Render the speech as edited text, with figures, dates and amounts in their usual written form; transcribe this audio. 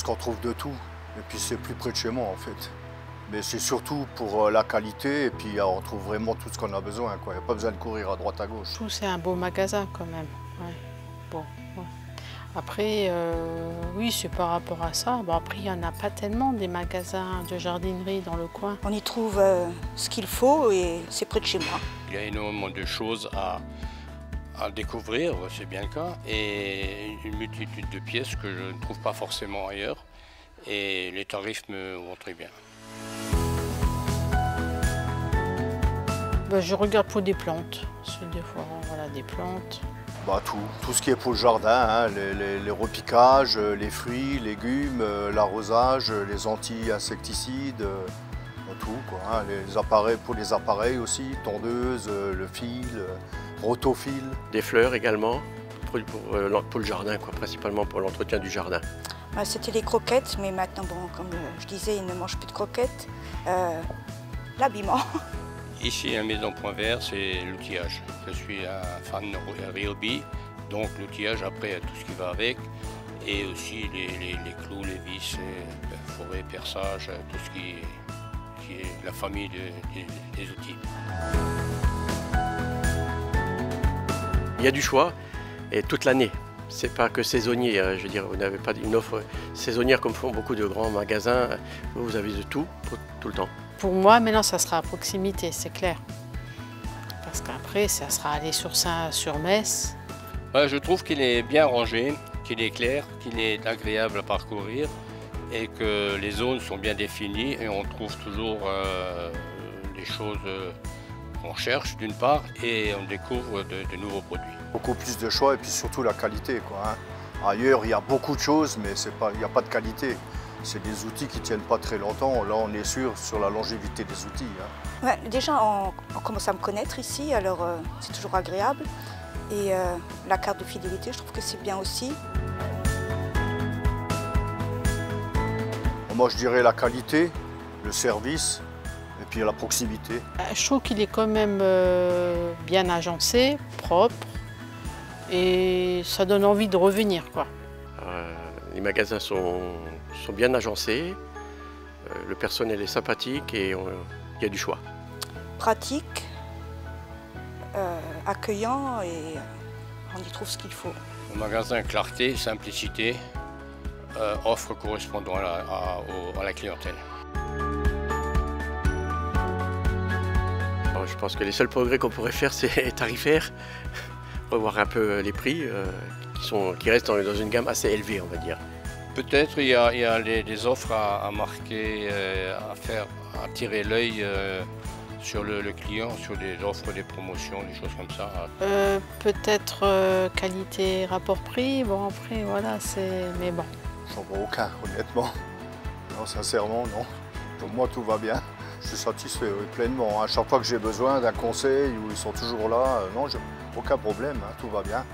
qu'on trouve de tout. Et puis c'est plus près de chez moi en fait. Mais c'est surtout pour la qualité et puis on trouve vraiment tout ce qu'on a besoin. Il n'y a pas besoin de courir à droite à gauche. Tout c'est un beau magasin quand même. Ouais. Bon, ouais. Après, oui, c'est par rapport à ça. Bon, après, il n'y en a pas tellement des magasins de jardinerie dans le coin. On y trouve ce qu'il faut et c'est près de chez moi. Il y a énormément de choses à découvrir, c'est bien le cas, et une multitude de pièces que je ne trouve pas forcément ailleurs. Et les tarifs me vont très bien. Ben, je regarde pour des plantes. Des fois, voilà, des plantes. Bah, tout ce qui est pour le jardin, hein, les repiquages, les fruits, légumes, l'arrosage, les anti-insecticides, tout, quoi, hein, les appareils pour les appareils aussi, tondeuse, le fil, rotofil. Des fleurs également, pour le jardin, quoi, principalement pour l'entretien du jardin. C'était les croquettes, mais maintenant, bon, comme je disais, ils ne mangent plus de croquettes. L'habillement. Ici, à Maison Point Vert, c'est l'outillage. Je suis un fan de Ryobi, donc l'outillage, après, tout ce qui va avec. Et aussi les clous, les vis, forêt, perçage, tout ce qui est la famille des outils. Il y a du choix, et toute l'année. C'est pas que saisonnier, je veux dire, vous n'avez pas une offre saisonnière comme font beaucoup de grands magasins. Vous avez de tout, tout le temps. Pour moi, maintenant, ça sera à proximité, c'est clair. Parce qu'après, ça sera aller sur Metz. Je trouve qu'il est bien rangé, qu'il est clair, qu'il est agréable à parcourir et que les zones sont bien définies et on trouve toujours les choses qu'on cherche d'une part et on découvre de nouveaux produits. Beaucoup plus de choix et puis surtout la qualité, quoi, hein. Ailleurs, il y a beaucoup de choses, mais il n'y a pas de qualité. C'est des outils qui ne tiennent pas très longtemps. Là, on est sûr sur la longévité des outils, hein. Ouais, déjà, on commence à me connaître ici, alors c'est toujours agréable. Et la carte de fidélité, je trouve que c'est bien aussi. Moi, je dirais la qualité, le service et puis la proximité. Je trouve qu'il est quand même bien agencé, propre, et ça donne envie de revenir, quoi. Les magasins sont bien agencés, le personnel est sympathique et il y a du choix. Pratique, accueillant et on y trouve ce qu'il faut. Le magasin clarté, simplicité, offre correspondant à la clientèle. Alors, je pense que les seuls progrès qu'on pourrait faire, c'est tarifaire, revoir un peu les prix qui restent dans une gamme assez élevée, on va dire. Peut-être il y a des offres à marquer, à attirer l'œil sur le client, sur des offres, des promotions, des choses comme ça. Peut-être qualité, rapport-prix, bon après voilà, mais bon. J'en vois aucun, honnêtement. Non, sincèrement, non. Pour moi, tout va bien. Je suis satisfait pleinement. À chaque fois que j'ai besoin d'un conseil, où ils sont toujours là, non, j'ai aucun problème, hein, tout va bien.